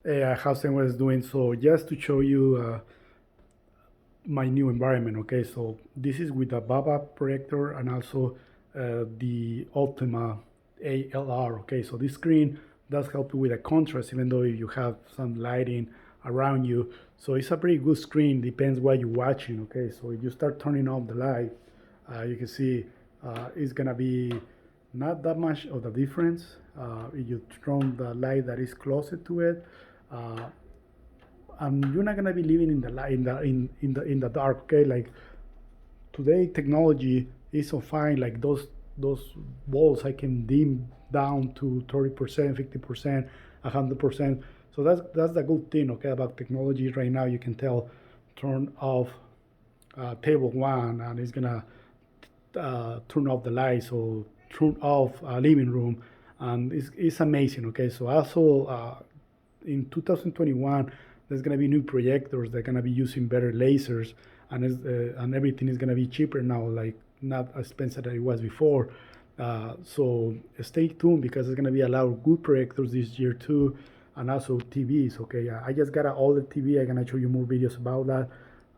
How's everyone doing? So just to show you my new environment, okay? So this is with the Baba projector and also the Optoma ALR, okay? So this screen does help you with the contrast, even though you have some lighting around you. So it's a pretty good screen, depends what you're watching, okay? So if you start turning off the light, you can see it's gonna be not that much of the difference. If you turn the light that is closer to it, uh, you're not gonna be living in the light in the dark. Okay, like today technology is so fine. Like those walls I can dim down to 30%, 50%, 100%. So that's the good thing. Okay, about technology right now, you can tell turn off table one and it's gonna turn off the lights or turn off a living room, and it's amazing. Okay, so also in 2021 there's going to be new projectors that are going to be using better lasers, and everything is going to be cheaper now, like not as expensive as it was before. So stay tuned because there's going to be a lot of good projectors this year too, and also TVs. Okay, I just got an OLED TV. I'm going to show you more videos about that.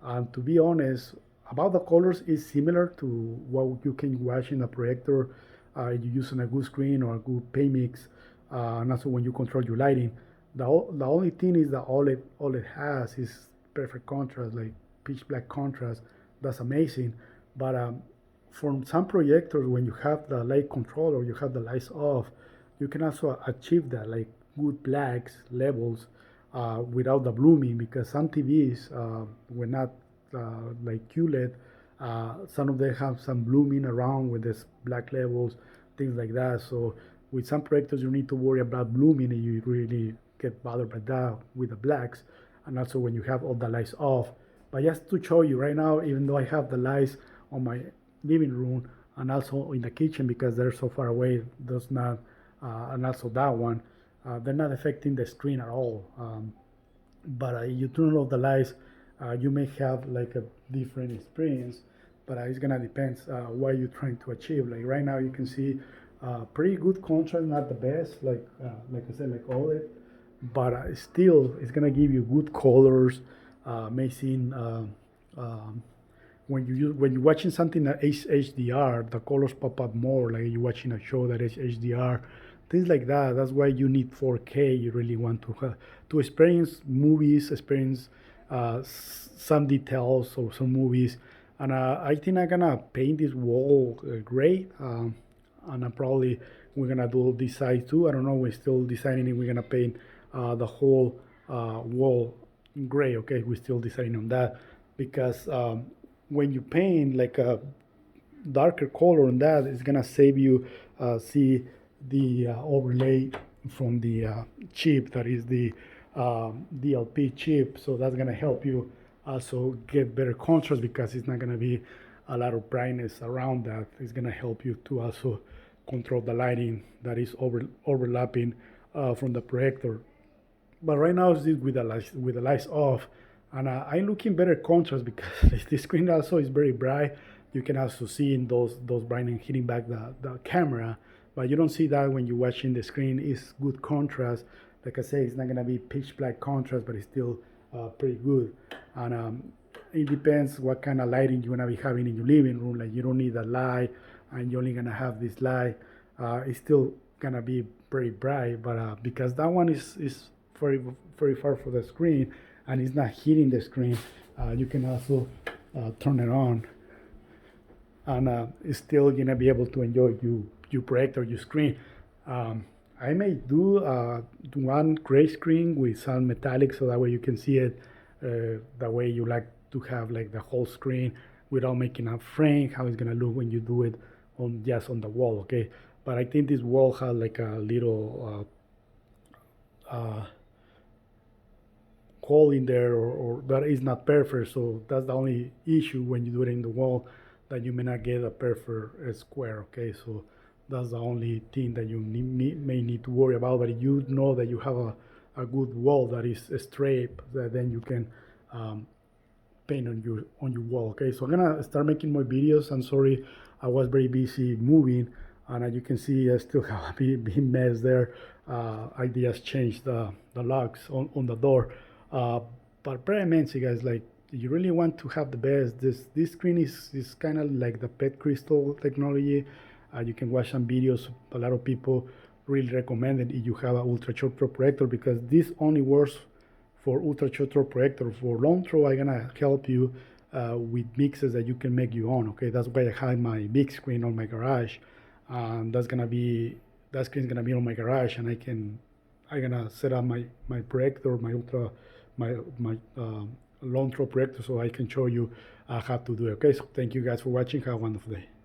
And to be honest, about the colors is similar to what you can watch in a projector. You're using a good screen or a good pay mix, and also when you control your lighting. The only thing is that all it has is perfect contrast, like pitch black contrast. That's amazing. But from some projectors, when you have the light control or you have the lights off, you can also achieve that, like good blacks levels without the blooming, because some TVs were not like QLED. Some of them have some blooming around with this black levels, things like that. So with some projectors, you need to worry about blooming, and you really get bothered by that with the blacks, and also when you have all the lights off. But just to show you right now, even though I have the lights on my living room and also in the kitchen because they're so far away, does not, and also that one, they're not affecting the screen at all. But you turn off the lights, you may have like a different experience, but it's gonna depend what you're trying to achieve. Like right now, you can see pretty good contrast, not the best, like I said, like OLED, but still, it's gonna give you good colors. Amazing. When you're watching something at HDR, the colors pop up more. Like you're watching a show that is HDR, things like that. That's why you need 4K. You really want to experience movies, experience some details of some movies. And I think I'm gonna paint this wall gray, and probably we're gonna do this side too. I don't know. We're still deciding if we're gonna paint the whole wall gray. Okay, we're still deciding on that because when you paint like a darker color on that, it's gonna save you see the overlay from the chip that is the DLP chip. So that's gonna help you also get better contrast because it's not gonna be a lot of brightness around that. It's gonna help you to also control the lighting that is overlapping from the projector. But right now it's with the lights off, and I'm looking better contrast because the screen also is very bright. You can also see in those brightness hitting back the camera, but you don't see that when you're watching the screen. It's good contrast. Like I say, it's not gonna be pitch black contrast, but it's still pretty good. And it depends what kind of lighting you're gonna be having in your living room. Like you don't need a light, and you're only gonna have this light. It's still gonna be pretty bright, but because that one is very very far from the screen and it's not hitting the screen, you can also turn it on, and it's still gonna be able to enjoy your projector, your screen. I may do one gray screen with some metallic so that way you can see it the way you like to have like the whole screen without making a frame, how it's gonna look when you do it on just on the wall, okay? But I think this wall has like a little hole in there, or that is not perfect. So that's the only issue when you do it in the wall, that you may not get a perfect square. Okay, so that's the only thing that you may need to worry about. But if you know that you have a good wall that is straight, then you can paint on your wall. Okay, so I'm gonna start making more videos. I'm sorry, I was very busy moving. And as you can see, I still have a big mess there. I just changed the locks on the door. Uh, but very amazing, guys. Like, you really want to have the best. This screen is kind of like the PET crystal technology. You can watch some videos. A lot of people really recommend it if you have an ultra short throw projector, because this only works for ultra short throw projector. For long throw, I'm gonna help you with mixes that you can make your own. Okay, that's why I have my big screen on my garage. That's gonna be that screen's gonna be on my garage, and I'm gonna set up my projector, my ultra, my long throw projector, so I can show you how to do it. Okay, so thank you guys for watching. Have a wonderful day.